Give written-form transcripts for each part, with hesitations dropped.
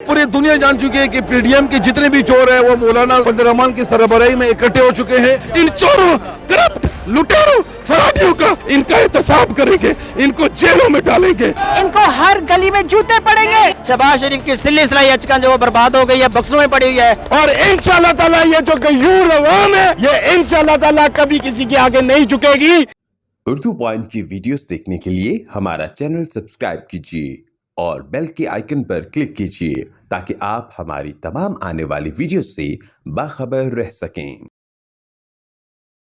पूरी दुनिया जान चुकी है कि पीडीएम के जितने भी चोर हैं वो मौलाना फजल रहमान की सरबराही में इकट्ठे हो चुके हैं। इन चोरों, करप्ट, लुटेरों, फराडियों का इनका एहतसाब करेंगे, इनको जेलों में डालेंगे, इनको हर गली में जूते पड़ेंगे। शहबाज शरीफ की सिल्ली सलाई अचकन जो बर्बाद हो गई है, बक्सों में पड़ी हुई है। और इंशाअल्लाह ताला ये जो गयूर अवाम है, ये इंशाअल्लाह ताला कभी किसी के आगे नहीं झुकेगी। उर्दू पॉइंट की वीडियोस देखने के लिए हमारा चैनल सब्सक्राइब कीजिए और बेल के आइकन पर क्लिक कीजिए ताकि आप हमारी तमाम आने वाली वीडियो से बाखबर रह सकें।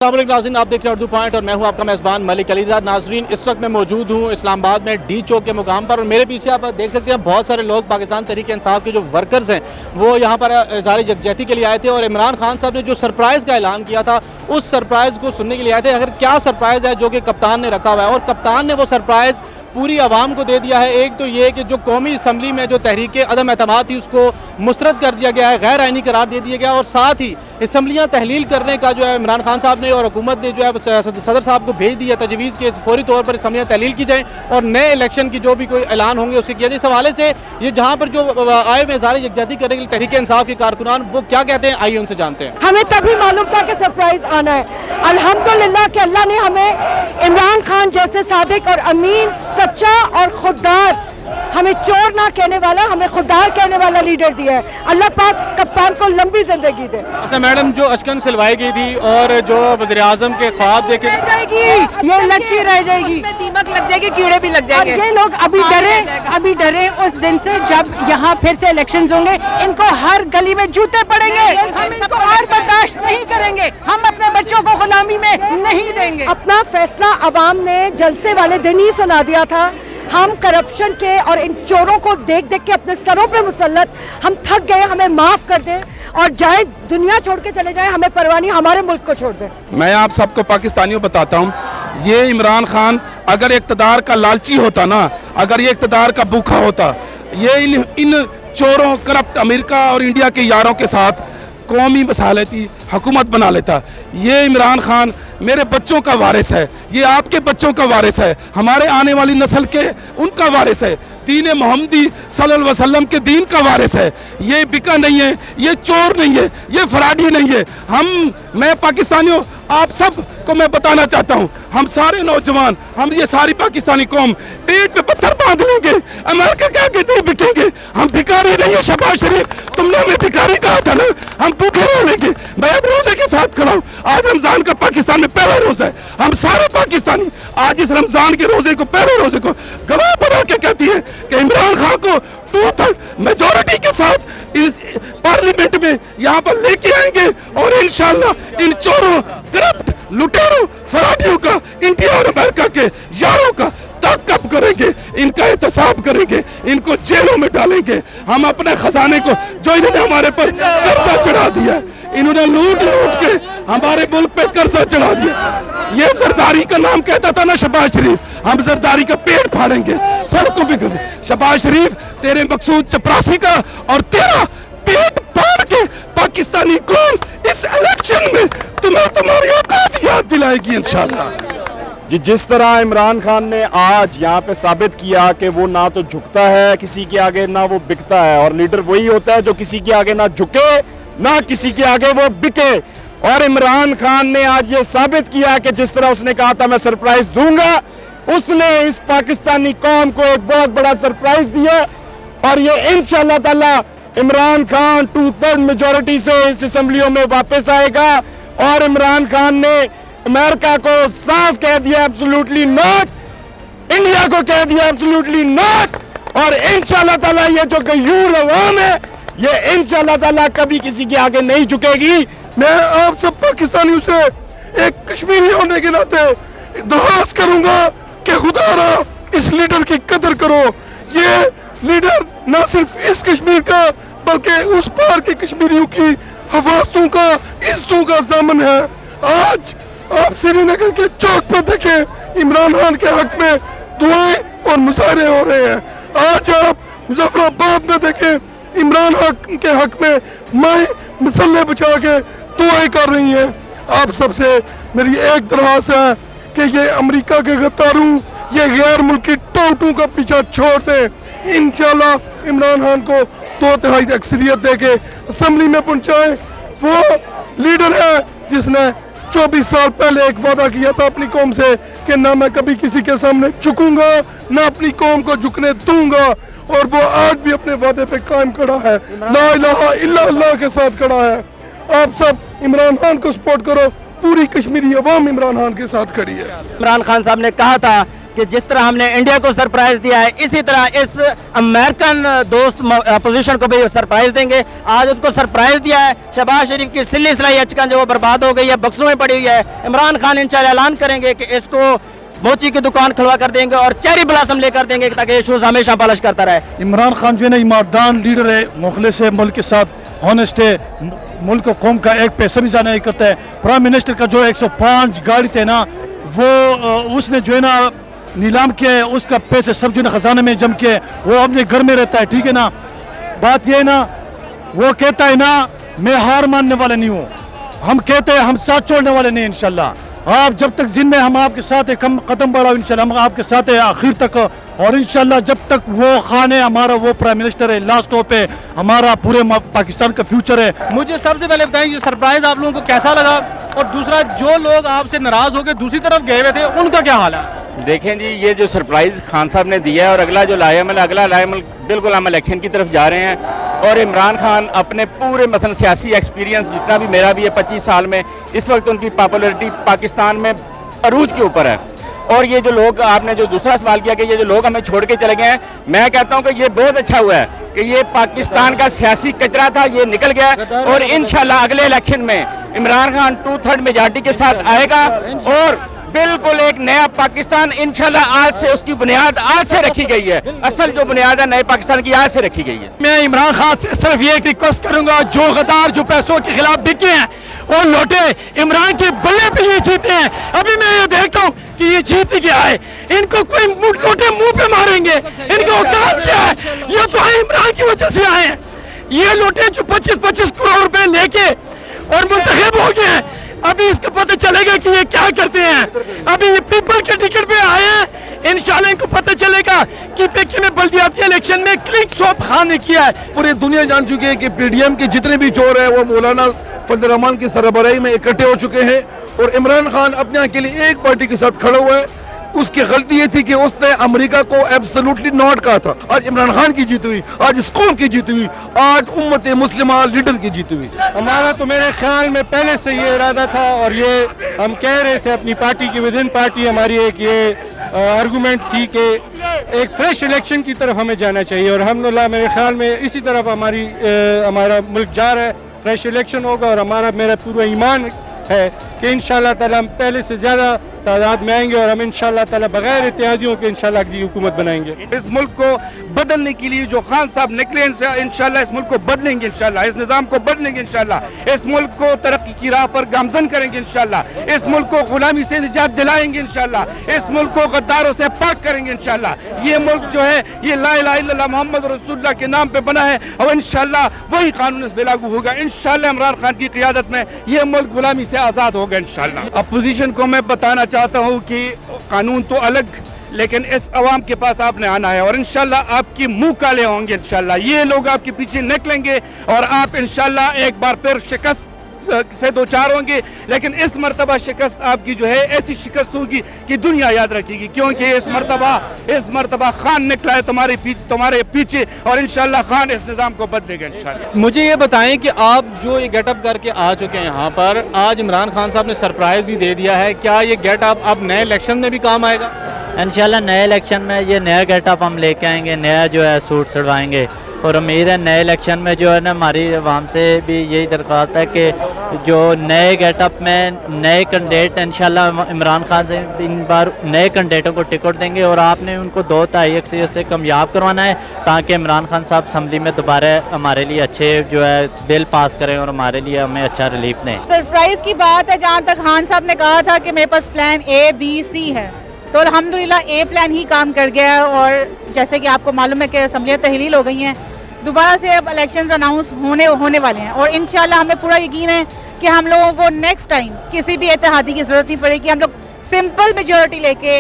नाज़रीन, आप देख रहे हैं उर्दू पॉइंट और मैं हूं आपका मेज़बान मलिक अलीज़ाद। नाज़रीन, इस वक्त मैं मौजूद हूं इस्लामाबाद में डी चौक के मुकाम पर और मेरे पीछे आप देख सकते हैं बहुत सारे लोग पाकिस्तान तहरीक इंसाफ के जो वर्कर्स हैं वो यहाँ पर इज़हार यकजहती के लिए आए थे और इमरान खान साहब ने जो सरप्राइज़ का ऐलान किया था उस सरप्राइज़ को सुनने के लिए आए थे। अगर क्या सरप्राइज़ है जो कि कप्तान ने रखा हुआ है और कप्तान ने वो सरप्राइज़ पूरी आवाम को दे दिया है। एक तो ये कि जो कौमी असम्बली में जो तहरीक अदम एतमाद थी उसको मुस्तरद कर दिया गया है, गैर आइनी करार दे दिया गया और साथ ही असम्बलियाँ तहलील करने का जो है इमरान खान साहब ने और हुकूमत ने जो है सदर साहब को भेज दिया तजवीज़ के फौरी तौर पर असम्बलियाँ तहलील की जाएँ और नए इलेक्शन की जो भी कोई ऐलान होंगे उसके किया जाए। इस हवाले से ये जहाँ पर जो आए हुए इज़हार यकजहती करने के लिए तहरीक इंसाफ के कारकुनान वो क्या कहते हैं, आइए उनसे जानते हैं। हमें तभी मालूम था कि सरप्राइज आना है। अल्हम्दुलिल्लाह कि अल्लाह ने हमें इमरान खान जैसे सादिक और अमीन, सच्चा और खुददार, हमें चोर ना कहने वाला, हमें खुददार कहने वाला लीडर दिया है। अल्लाह पाक कप्तान को लंबी जिंदगी दे। अच्छा मैडम, जो अचकन सिलवाई गई थी और जो वज़ीर आज़म के ख्वाब देखे रह जाएगी, ये लटकी रह जाएगी, दीमक लग जाएगी, कीड़े भी लग और ये लोग अभी डरे उस दिन से जब यहाँ फिर से इलेक्शंस होंगे। इनको हर गली में जूते पड़ेंगे। हम इनको और बर्दाश्त नहीं करेंगे। हम अपने बच्चों को गुलामी में नहीं देंगे। अपना फैसला अवाम ने जलसे वाले दिन ही सुना दिया था। हम करप्शन के और इन चोरों को देख देख के अपने सरों पे मुसल्लत, हम थक गए। हमें माफ कर दें और जाए, दुनिया छोड़ के चले जाए, हमें परवाह नहीं, हमारे मुल्क को छोड़ दें। मैं आप सबको पाकिस्तानियों बताता हूँ, ये इमरान खान अगर इक़्तिदार का लालची होता ना, अगर ये इक़्तिदार का भूखा होता, ये इन चोरों, करप्ट अमेरिका और इंडिया के यारों के साथ कौमी मसालती हुकूमत बना लेता। ये इमरान खान मेरे बच्चों का वारिस है, ये आपके बच्चों का वारिस है, हमारे आने वाली नस्ल के उनका वारिस है, दीन मोहम्मदी सल्लल्लाहु अलैहि वसल्लम के दीन का वारिस है। ये बिका नहीं है, ये चोर नहीं है, ये फराडी नहीं है। मैं पाकिस्तानियों आप सब को मैं बताना चाहता हूँ, हम सारे नौजवान, हम ये सारी पाकिस्तानी कौम पेट पे पत्थर बांध लेंगे, अमेरिका के आगे नहीं बिकेंगे। हम भिखारी नहीं है। शहबाज शरीफ, तुमने हमें भिखारी कहा था ना, हम भूखे रह लेंगे। मैं अब रोजे के साथ खड़ा हूँ। आज रमजान का पाकिस्तान में पहला रोजा है। हम सारे पाकिस्तानी आज इस रमजान के रोजे को, पहले रोजे को गवाह बना के कहती है कि इमरान खान को 2/3 मेजॉरिटी के साथ इस पार्लियामेंट में यहाँ पर लेके आएंगे और इंशाल्लाह इन चोरों, करप्ट, लुटेरों, फराडियों का, इंडिया और अमेरिका के यारों का ताकब करेंगे, इनका एहतसाब करेंगे, इनको जेलों में डालेंगे। हम अपने खजाने को, जो इन्होंने हमारे पर कर्जा चढ़ा दिया, इन्होंने लूट के हमारे मुल्क पे कर्जा चढ़ा दिया। ये जरदारी का नाम कहता था ना शहबाज शरीफ, हम जरदारी का पेड़ फाड़ेंगे, सड़कों पे कर। शहबाज शरीफ, तेरे मकसूद चपरासी का और तेरा पेट फाड़ के पाकिस्तानी कौम इस इलेक्शन में तुम्हें तुम्हारी औकात याद दिलाएगी इंशाल्लाह। जी, जिस तरह इमरान खान ने आज यहाँ पे साबित किया कि वो ना तो झुकता है किसी के आगे, ना वो बिकता है, और लीडर वही होता है जो किसी के आगे ना झुके ना किसी के आगे वो बिके। और इमरान खान ने आज ये साबित किया कि जिस तरह उसने कहा था मैं सरप्राइज दूंगा, उसने इस पाकिस्तानी कौम को एक बहुत बड़ा सरप्राइज दिया। और ये इंशाअल्लाह ताला इमरान खान 2/3 मेजॉरिटी से इस असेंबलियों में वापस आएगा। और इमरान खान ने अमेरिका को साफ कह दिया एब्सोल्युटली नॉट, इंडिया को कह दिया एब्सोल्युटली नॉट। और इंशाअल्लाह ताला ये जो गयूर अवाम है, ये इंशाअल्लाह ताला कभी किसी के आगे नहीं झुकेगी। मैं आप सब पाकिस्तानियों से एक कश्मीरी होने के नाते दरख्वास्त करूंगा कि खुदारा इस लीडर की कदर करो। ये लीडर न सिर्फ इस कश्मीर का बल्कि उस पार के कश्मीरियों की हफाजतों का, इज्जतों का ज़ामन है। आज आप श्रीनगर के चौक पर देखें, इमरान खान के हक में दुआएं और मुजाहरे हो रहे हैं। आज आप मुजफ्फराबाद में देखें, इमरान खान के हक में माएँ मसल्ले बिछा के दुआएं कर रही हैं। आप सबसे मेरी एक दरख्वास्त है कि ये अमेरिका के गद्दारों, ये गैर मुल्की टोटों का पीछा छोड़ दें। इंशाल्लाह इमरान खान को 2/3 अक्सरियत दे के असम्बली में पहुंचाए। वो लीडर है जिसने 24 साल पहले एक वादा किया था अपनी कौम से कि ना मैं कभी किसी के सामने झुकूंगा, ना अपनी कौम को झुकने दूंगा, और वो आज भी अपने वादे पे कायम खड़ा है। ला इलाहा इल्ला अल्लाह के साथ खड़ा है। आप सब इमरान खान को सपोर्ट करो, पूरी कश्मीरी अवाम इमरान खान के साथ खड़ी है। इमरान खान साहब ने कहा था कि जिस तरह हमने इंडिया को सरप्राइज दिया है, इसी तरह इस अमेरिकन दोस्त अपोजिशन को भी सरप्राइज देंगे। आज उसको सरप्राइज दिया है। शहबाज शरीफ की सिल्ली सलाई अचकन जो बर्बाद हो गई है, बक्सों में पड़ी हुई है, इमरान खान इंशाल्लाह ऐलान करेंगे कि इसको मोची की दुकान खुलवा कर देंगे और चेरी ब्लॉसम लेकर देंगे ताकि ये शूज हमेशा पॉलिश करता रहे। इमरान खान जो है ना ईमानदार लीडर है, मुखलिस है, मुल्क के साथ हॉनेस्ट है, मुल्क कौम का एक पैसा भी ज़ाया नहीं करता है। प्राइम मिनिस्टर का जो 105 गाड़ी थे ना, वो उसने जो है ना नीलाम किया है, उसका पैसे सब जो है ना खजाने में जम के वो अपने घर में रहता है, ठीक है ना। बात ये है ना, वो कहता है ना मैं हार मानने वाला नहीं हूँ, हम कहते हैं हम साथ छोड़ने वाले नहीं। इंशाल्लाह आप जब तक जिंदा हैं हम आपके साथ है, कम कदम बढ़ाओ, इंशाल्लाह हम आपके साथ है आखिर तक। और इंशाल्लाह जब तक वो खान है हमारा, वो प्राइम मिनिस्टर है, लास्ट स्टॉप है हमारा, पूरे पाकिस्तान का फ्यूचर है। मुझे सबसे पहले बताएं ये सरप्राइज आप लोगों को कैसा लगा, और दूसरा जो लोग आपसे नाराज होकर दूसरी तरफ गए हुए थे उनका क्या हाल है? देखें जी, ये जो सरप्राइज़ खान साहब ने दिया है और अगला जो लाएमल, अगला लाएमल बिल्कुल हम इलेक्शन की तरफ जा रहे हैं। और इमरान खान अपने पूरे मसलन सियासी एक्सपीरियंस जितना भी मेरा भी है 25 साल में, इस वक्त उनकी पॉपुलैरिटी पाकिस्तान में अरूज के ऊपर है। और ये जो लोग, आपने जो दूसरा सवाल किया कि ये जो लोग हमें छोड़ के चले गए हैं, मैं कहता हूँ कि ये बहुत अच्छा हुआ है कि ये पाकिस्तान का सियासी कचरा था, ये निकल गया। और इंशाल्लाह अगले इलेक्शन में इमरान खान 2/3 मेजॉरिटी के साथ आएगा और बिल्कुल एक नया पाकिस्तान इंशाल्लाह आज से उसकी बुनियाद आज से रखी गई है। असल जो बुनियाद है नए पाकिस्तान की आज से रखी गई है। मैं इमरान खान से सिर्फ ये एक रिक्वेस्ट करूंगा, जो गद्दार जो पैसों के खिलाफ बिके हैं और लौटे इमरान के बल्ले पे ये जीते हैं। अभी मैं ये देखता हूँ कि ये जीत गया है, इनको कोई लौटे मुंह पे मारेंगे, इनको औकात क्या है? ये तो है इमरान की वजह से आए हैं। ये लौटे जो 25-25 करोड़ रुपए लेके और मुंतखब हो गए हैं, अभी इसका पता चलेगा कि ये क्या करते हैं। अभी ये पीपल के टिकट पे आए हैं, इंशाल्लाह इनको पता चलेगा कि पेकी में बल्दियाती इलेक्शन में क्लिक शॉप खान ने किया है। पूरी दुनिया जान चुकी है कि पीडीएम के जितने भी चोर हैं वो मौलाना फजल रहमान की सरबराही में इकट्ठे हो चुके हैं, और इमरान खान अपने अकेले एक पार्टी के साथ खड़ा हुआ है। उसकी गलती ये थी कि उसने अमेरिका को एब्सोल्युटली नॉट कहा था। आज इमरान खान की जीत हुई, आज इस कौम की जीत हुई, आज उम्मत मुस्लिमा लीडर की जीत हुई। हमारा तो मेरे ख्याल में पहले से ये इरादा था, और ये हम कह रहे थे अपनी पार्टी की विद इन पार्टी हमारी एक ये आर्गूमेंट थी कि एक फ्रेश इलेक्शन की तरफ हमें जाना चाहिए, और अल्हम्दुलिल्लाह मेरे ख्याल में इसी तरफ हमारा मुल्क जा रहा है। फ्रेश इलेक्शन होगा और मेरा पूरा ईमान है कि इंशाल्लाह ताला हम पहले से ज़्यादा तादाद में आएंगे और हम इंशाल्लाह ताला बगैर इत्तेहादियों के इंशाल्लाह की हुकूमत बनाएंगे। इस मुल्क को बदलने के लिए जो खान साहब निकले, इंशाल्लाह इस मुल्क को बदलेंगे, इंशाल्लाह इस निज़ाम को बदलेंगे, इंशाल्लाह इस मुल्क को तरक्की की राह पर गामजन करेंगे, इंशाल्लाह इस मुल्क को गुलामी से निजात दिलाएंगे, इंशाल्लाह इस मुल्क को गद्दारों से पाक करेंगे, इंशाल्लाह ये मुल्क जो है ये ला इलाहा इल्लल्लाह मोहम्मद रसूलुल्लाह के नाम पे बना है, और इंशाल्लाह वही कानून इस पे लागू होगा। इंशाल्लाह इमरान खान की क़ियादत में ये मुल्क गुलामी से आज़ाद होगा इंशाल्लाह। अपोजिशन को मैं बताना चाहता हूँ कि कानून तो अलग, लेकिन इस अवाम के पास आपने आना है, और इंशाल्लाह आपकी मुंह काले होंगे, इंशाल्लाह ये लोग आपके पीछे निकलेंगे और आप इंशाल्लाह एक बार फिर शिकस्त से दो चार होंगे। लेकिन इस मर्तबा शिकस्त आपकी जो है ऐसी शिकस्त होगी कि दुनिया याद रखेगी, क्योंकि इस मर्तबा खान निकला है तुम्हारे पीछे, और इंशाल्लाह खान इस निज़ाम को बदलेगा इंशाल्लाह। मुझे ये बताएं कि आप जो ये गेटअप करके आ चुके हैं यहाँ पर, आज इमरान खान साहब ने सरप्राइज भी दे दिया है, क्या ये गेटअप अब नए इलेक्शन में भी काम आएगा? इंशाल्लाह नए इलेक्शन में ये नया गेटअप हम लेके आएंगे, नया जो है सूट सड़वाएंगे, और उम्मीद है नए इलेक्शन में जो है ना हमारी आवाम से भी यही दरख्वास्त है कि जो नए गेटअप में नए कैंडिडेट इंशाल्लाह इमरान खान से इन बार नए कैंडिडेटों को टिकट देंगे, और आपने उनको 2-2.5 अक्सरियत से कामयाब करवाना है ताकि इमरान खान साहब असम्बली में दोबारा हमारे लिए अच्छे जो है बिल पास करें और हमारे लिए हमें अच्छा रिलीफ दें। सरप्राइज की बात है, जहाँ तक खान साहब ने कहा था कि मेरे पास प्लान A, B, C है, तो अल्हम्दुलिल्लाह A प्लान ही काम कर गया है। और जैसे कि आपको मालूम है कि असम्बलियाँ तहलील हो गई हैं, दोबारा से अब इलेक्शंस अनाउंस होने वाले हैं, और इंशाल्लाह हमें पूरा यकीन है कि हम लोगों को नेक्स्ट टाइम किसी भी इत्तेहादी की ज़रूरत नहीं पड़ेगी। हम लोग सिंपल मेजॉरिटी लेके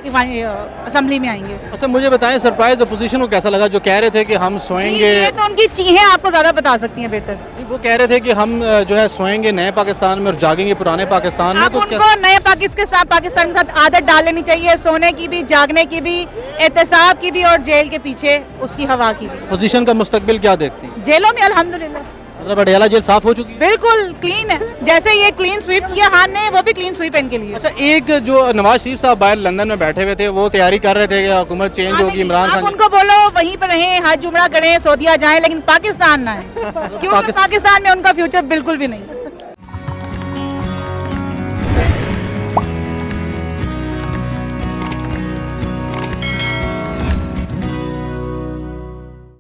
असम्बली में आएंगे। अच्छा मुझे बताएं सरप्राइज अपोजिशन को कैसा लगा, जो कह रहे थे कि हम सोएंगे, ये तो उनकी चीजें आपको ज्यादा बता सकती हैं बेहतर। वो कह रहे थे कि हम जो है सोएंगे नए पाकिस्तान में और जागेंगे पुराने पाकिस्तान में, आप तो उनको नए पाकिस्तान के साथ आदत डाल लेनी चाहिए, सोने की भी, जागने की भी, एहतसाब की भी और जेल के पीछे उसकी हवा की भी। पोजीशन का मुस्तकबिल क्या देखती हैं? जेलों में अल्हम्दुलिल्लाह मतलब अडयाला जेल साफ हो चुकी है? बिल्कुल क्लीन है, जैसे ये क्लीन स्वीप किया खान ने, वो भी क्लीन स्वीप इनके लिए। अच्छा एक जो नवाज शरीफ साहब बाहर लंदन में बैठे हुए थे, वो तैयारी कर रहे थे कि हुकूमत चेंज होगी, इमरान आप खान उनको बोलो वहीं पर रहें, हाथ जुमड़ा करें, सऊदीया जाएं, लेकिन पाकिस्तान ना है, क्योंकि पाकिस्तान में उनका फ्यूचर बिल्कुल भी नहीं।